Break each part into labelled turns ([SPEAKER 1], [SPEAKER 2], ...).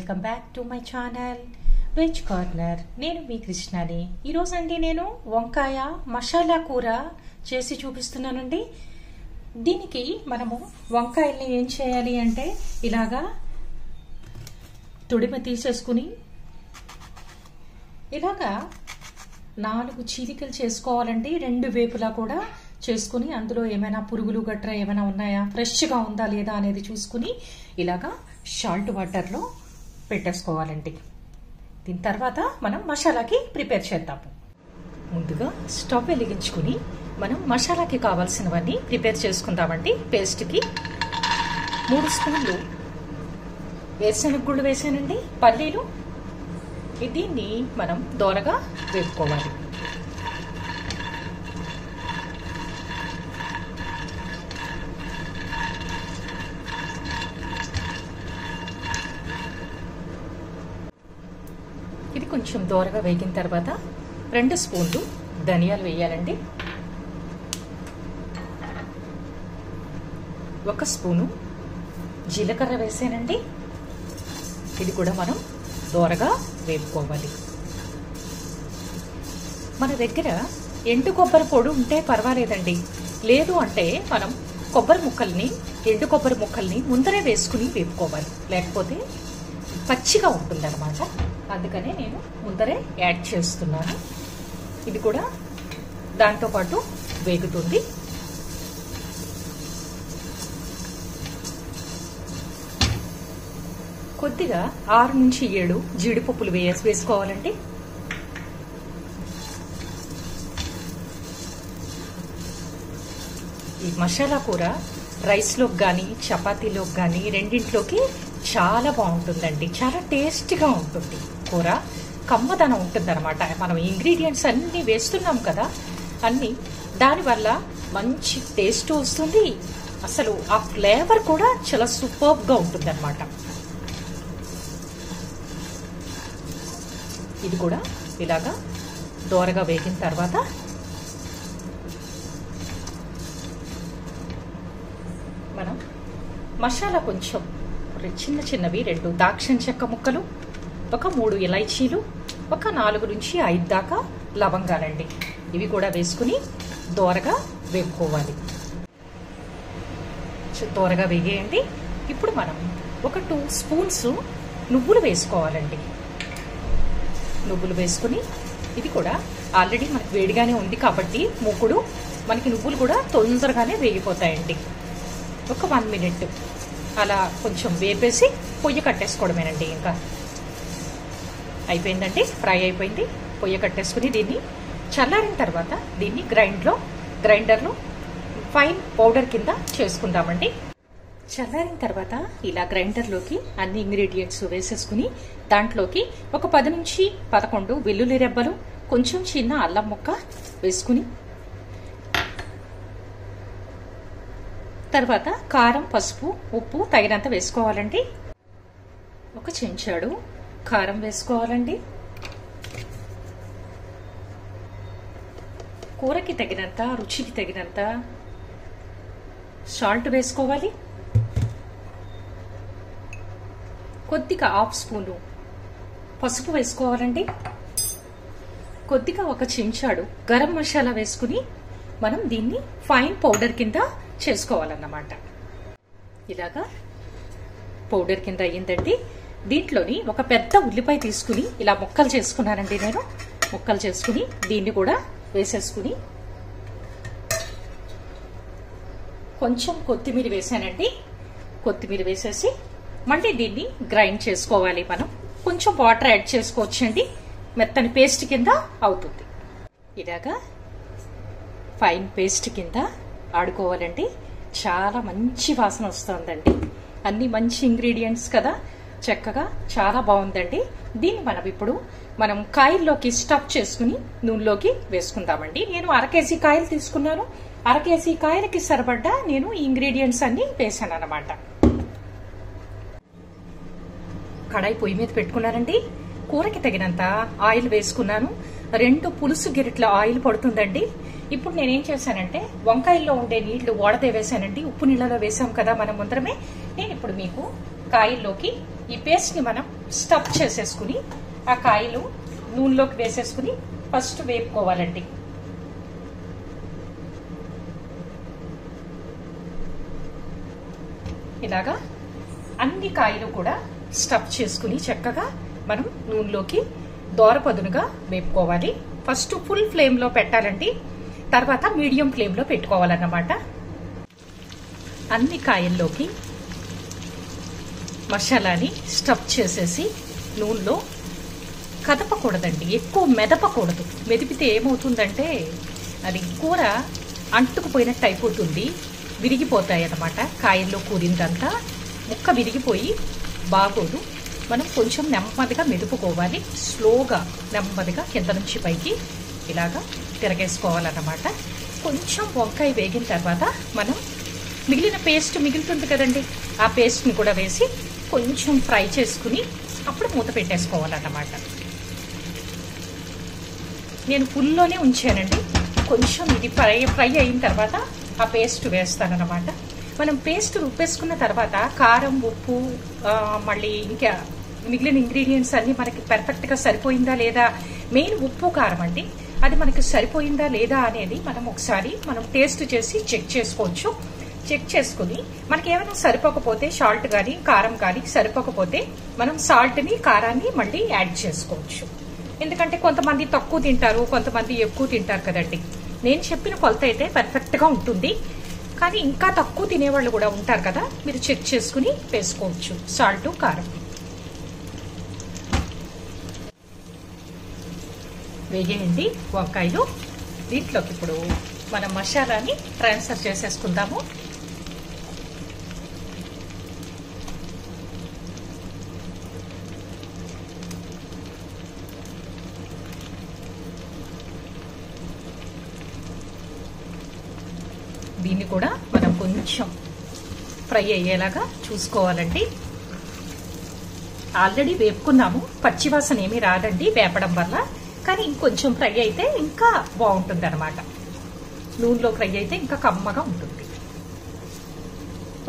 [SPEAKER 1] Welcome back to my channel veg corner. నేను మీ కృష్ణని. ఈరోజండి నేను వంకాయ మసాలా కూర చేసి చూపిస్తున్నానండి. దీనికి మనము వంకాయల్ని ఏం చేయాలి అంటే ఇలాగా తొడిమ తీసేసుకుని ఇలాగా 4 చీలికలు చేసుకోవాలండి. 2 వేపులా కూడా చేసుకుని అందులో ఏమైనా పురుగులు గట్రా ఏమైనా ఉన్నాయా, ఫ్రెష్గా ఉందా లేదా అనేది చూసుకుని ఇలాగా సాల్ట్ వాటర్లో పెట్టేసుకోవాలండి. దీని తర్వాత మనం మసాలాకి ప్రిపేర్ చేద్దాము. ముందుగా స్టవ్ వెలిగించుకుని మనం మసాలాకి కావాల్సినవన్నీ ప్రిపేర్ చేసుకుందామండి. పేస్ట్కి 3 స్పూన్లు వేరుశనగ గుళ్ళు వేసానండి, పల్లీలు. దీన్ని మనం దోరగా వేపుకోవాలి. ఇది కొంచెం దోరగా వేగిన తర్వాత 2 స్పూన్లు ధనియాలు వేయాలండి, 1 స్పూను జీలకర్ర వేసానండి. ఇది కూడా మనం దోరగా వేపుకోవాలి. మన దగ్గర ఎండు కొబ్బరి పొడి ఉంటే పర్వాలేదండి, లేదు అంటే మనం ఎండు కొబ్బరి ముక్కల్ని ముందరే వేసుకుని వేపుకోవాలి, లేకపోతే పచ్చిగా ఉంటుందన్నమాట. అందుకనే నేను ముందరే యాడ్ చేస్తున్నాను. ఇది కూడా దాంతో పాటు వేగుతుంది. కొద్దిగా 6 నుంచి 7 జీడిపప్పులు వేసుకోవాలండి. ఈ మసాలా కూర రైస్లోకి కానీ చపాతీలోకి కానీ రెండింటిలోకి చాలా బాగుంటుందండి. చాలా టేస్ట్గా ఉంటుంది కూర, కమ్మదనం ఉంటుంది అనమాట. మనం ఇంగ్రీడియంట్స్ అన్నీ వేస్తున్నాం కదా, అన్నీ దానివల్ల మంచి టేస్ట్ వస్తుంది. అసలు ఆ ఫ్లేవర్ కూడా చాలా సూపర్గా ఉంటుంది అనమాట. ఇది కూడా ఇలాగా దోరగా వేగిన తర్వాత మనం మసాలా కొంచెం చిన్నవి 2 దాక్షిణ చెక్క ముక్కలు, 3 ఇలైచీలు, 4 నుంచి 5 దాకా లవంగాలండి. ఇవి కూడా వేసుకుని దోరగా వేపుకోవాలి. దోరగా వేగేయండి. ఇప్పుడు మనం 2 స్పూన్స్ నువ్వులు వేసుకోవాలండి. నువ్వులు వేసుకుని ఇది కూడా ఆల్రెడీ మనకు వేడిగానే ఉంది కాబట్టి మూకుడు మనకి నువ్వులు కూడా తొందరగానే వేగిపోతాయండి. 1 మినిట్ అలా కొంచెం వేపేసి పొయ్యి కట్టేసుకోవడమేనండి. ఇంకా అయిపోయిందండి, ఫ్రై అయిపోయింది. పొయ్యి కట్టేసుకుని దీన్ని చల్లారిన తర్వాత దీన్ని గ్రైండర్లో ఫైన్ పౌడర్ కింద చేసుకుందామండి. చల్లారిన తర్వాత ఇలా గ్రైండర్లోకి అన్ని ఇంగ్రీడియంట్స్ వేసేసుకుని దాంట్లోకి 10 నుంచి 11 వెల్లుల్లి రెబ్బలు, కొంచెం చిన్న అల్లం ముక్క వేసుకుని తర్వాత కారం, పసుపు, ఉప్పు తగినంత వేసుకోవాలండి. 1 చెంచాడు కారం వేసుకోవాలండి. కూరకి తగినంత, రుచికి తగినంత సాల్ట్ వేసుకోవాలి. కొద్దిగా 1/2 స్పూను పసుపు వేసుకోవాలండి. కొద్దిగా 1 చెంచాడు గరం మసాలా వేసుకుని మనం దీన్ని ఫైన్ పౌడర్ కింద చేసుకోవాలన్నమాట. ఇలాగా పౌడర్ కింద అయ్యిందండి. దీంట్లోని 1 పెద్ద ఉల్లిపాయ తీసుకుని ఇలా ముక్కలు చేసుకున్నానండి. నేను ముక్కలు చేసుకుని దీన్ని కూడా వేసేసుకుని కొంచెం కొత్తిమీర వేసానండి. కొత్తిమీర వేసేసి మళ్ళీ దీన్ని గ్రైండ్ చేసుకోవాలి. మనం కొంచెం వాటర్ యాడ్ చేసుకోవచ్చండి, మెత్తని పేస్ట్ కింద అవుతుంది. ఇలాగా ఫైన్ పేస్ట్ కింద ఆడుకోవాలండి. చాలా మంచి వాసన వస్తుందండి. అన్ని మంచి ఇంగ్రీడియంట్స్ కదా, చక్కగా చాలా బాగుందండి. దీన్ని మనం కాయల్లోకి స్టఫ్ చేసుకుని నూనెలోకి వేసుకుందామండి. నేను 1/2 కేజీ కాయలు తీసుకున్నాను. 1/2 కేజీ కాయలకి సరిపడ్డా నేను ఈ ఇంగ్రీడియంట్స్ అన్ని వేసాను అన్నమాట. కడాయి పొయ్యి మీద పెట్టుకున్నానండి. కూరకి తగినంత ఆయిల్ వేసుకున్నాను. 2 పులుసు గిరిట్ల ఆయిల్ పడుతుందండి. ఇప్పుడు నేనేం చేశానంటే వంకాయల్లో ఉండే నీళ్లు వాడతే వేసానండి. ఉప్పు నీళ్ళలో వేసాం కదా మనం ముందరమే. నేను ఇప్పుడు మీకు కాయల్లోకి ఈ పేస్ట్ ని మనం స్టఫ్ చేసేసుకుని ఆ కాయలు నూనెలోకి వేసేసుకుని ఫస్ట్ వేపుకోవాలండి. ఇలాగా అన్ని కాయలు కూడా స్టఫ్ చేసుకుని చక్కగా మనం నూనెలోకి దోరపదునుగా వేపుకోవాలి. ఫస్ట్ ఫుల్ ఫ్లేమ్ లో పెట్టాలండి, తర్వాత మీడియం ఫ్లేమ్ లో పెట్టుకోవాలన్నమాట. అన్ని కాయల్లోకి మసాలాని స్టఫ్ చేసేసి నూనెలో కదపకూడదండి, ఎక్కువ మెదపకూడదు. మెదిపితే ఏమవుతుందంటే అది కూర అంటుకుపోయినట్టు అయిపోతుంది, విరిగిపోతాయి అన్నమాట. కాయల్లో కూరిందంతా ముక్క విరిగిపోయి బాగోదు. మనం కొంచెం నెమ్మదిగా మెదుపుకోవాలి, స్లోగా నెమ్మదిగా కింద నుంచి పైకి ఇలాగా తిరగేసుకోవాలన్నమాట. కొంచెం వంకాయ వేగిన తర్వాత మనం మిగిలిన పేస్ట్ మిగులుతుంది కదండి, ఆ పేస్ట్ని కూడా వేసి కొంచెం ఫ్రై చేసుకుని అప్పుడు మూత పెట్టేసుకోవాలన్నమాట. నేను ఫుల్లోనే ఉంచానండి. కొంచెం ఇది ఫ్రై అయిన తర్వాత ఆ పేస్ట్ వేస్తానన్నమాట. మనం పేస్ట్ రుబ్బేసుకున్న తర్వాత కారం, ఉప్పు, మళ్ళీ ఇంకా మిగిలిన ఇంగ్రీడియంట్స్ అన్ని మనకి పర్ఫెక్ట్గా సరిపోయిందా లేదా, మెయిన్ ఉప్పు కారం అండి, అది మనకి సరిపోయిందా లేదా అనేది మనం ఒకసారి టేస్ట్ చేసి చెక్ చేసుకోవచ్చు. చెక్ చేసుకుని మనకి ఏమైనా సరిపోకపోతే సాల్ట్ కానీ కారం కానీ సరిపోకపోతే మనం సాల్ట్ని కారాన్ని మళ్ళీ యాడ్ చేసుకోవచ్చు. ఎందుకంటే కొంతమంది తక్కువ తింటారు, కొంతమంది ఎక్కువ తింటారు కదండి. నేను చెప్పిన కొలత అయితే పర్ఫెక్ట్గా ఉంటుంది, కానీ ఇంకా తక్కువ తినేవాళ్ళు కూడా ఉంటారు కదా, మీరు చెక్ చేసుకుని వేసుకోవచ్చు సాల్ట్ కారం. వేగేయండి వంకాయలు. దీంట్లోకి ఇప్పుడు మనం మసాలాని ట్రాన్స్ఫర్ చేసేసుకుందాము. దీన్ని కూడా మనం కొంచెం ఫ్రై అయ్యేలాగా చూసుకోవాలండి. ఆల్రెడీ వేపుకున్నాము, పచ్చివాసన ఏమీ రాదండి వేపడం వల్ల, కానీ ఇంకొంచెం ఫ్రై అయితే ఇంకా బాగుంటుంది అనమాట. నూనెలో ఫ్రై అయితే ఇంకా కమ్మగా ఉంటుంది.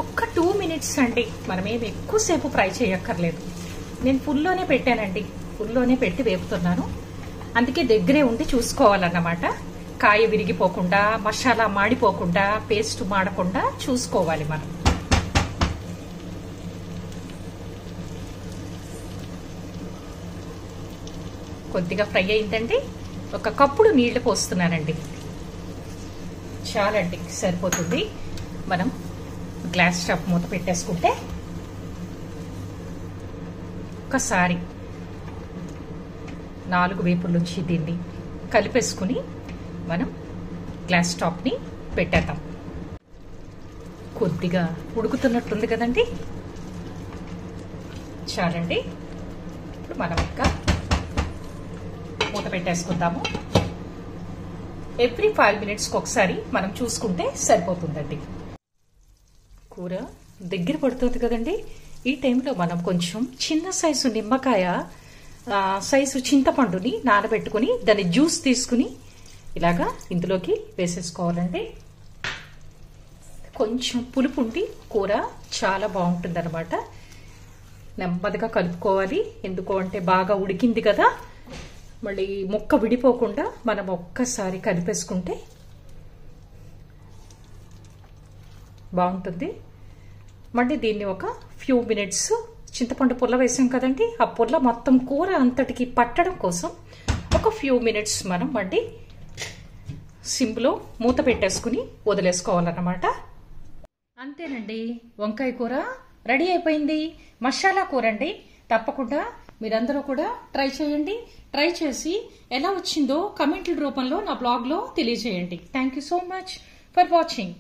[SPEAKER 1] ఒక్క 2 minutes అండి, మనమేమి ఎక్కువసేపు ఫ్రై చేయక్కర్లేదు. నేను ఫుల్లోనే పెట్టానండి, ఫుల్లోనే పెట్టి వేపుతున్నాను, అందుకే దగ్గరే ఉండి చూసుకోవాలన్నమాట. కాయ విరిగిపోకుండా, మసాలా మాడిపోకుండా, పేస్ట్ మాడకుండా చూసుకోవాలి మనం. కొద్దిగా ఫ్రై అయిందండి, ఒక కప్పుడు నీళ్లు పోస్తున్నానండి, చాలండి సరిపోతుంది. మనం గ్లాస్ టాప్ మూత పెట్టేసుకుంటే ఒకసారి 4 వేపుల నుంచి దీన్ని కలిపేసుకుని మనం గ్లాస్ టాప్ ని పెట్టేద్దాం. కొద్దిగా ఉడుకుతున్నట్టుంది కదండి, చాలండి. ఇప్పుడు మనం ఇంకా మూత పెట్టేసుకుందాము. ఎవ్రీ 5 minutes ఒకసారి మనం చూసుకుంటే సరిపోతుందండి. కూర దగ్గర పడుతుంది కదండి, ఈ టైంలో మనం కొంచెం చిన్న సైజు నిమ్మకాయ సైజు చింతపండుని నానబెట్టుకుని దాని జ్యూస్ తీసుకుని ఇలాగా ఇందులోకి వేసేసుకోవాలండి. కొంచెం పులుపు ఉండి కూర చాలా బాగుంటుంది అనమాట. నెమ్మదిగా కలుపుకోవాలి, ఎందుకు అంటే బాగా ఉడికింది కదా, మళ్ళీ ముక్క విడిపోకుండా మనం ఒక్కసారి కలిపేసుకుంటే బాగుంటుంది. మళ్ళీ దీన్ని ఒక ఫ్యూ మినిట్స్ చింతపండు పుల్ల వేసాం కదండి, ఆ పుల్ల మొత్తం కూర అంతటికి పట్టడం కోసం ఒక ఫ్యూ మినిట్స్ మనం మళ్ళీ సిమ్లో మూత పెట్టేసుకుని వదిలేసుకోవాలన్నమాట. అంతేనండి, వంకాయ కూర రెడీ అయిపోయింది. మసాలా కూర అండి. తప్పకుండా మీరందరూ కూడా ట్రై చేయండి. ట్రై చేసి ఎలా వచ్చిందో కమెంట్ల రూపంలో నా బ్లాగ్లో తెలియజేయండి. Thank you so much for watching.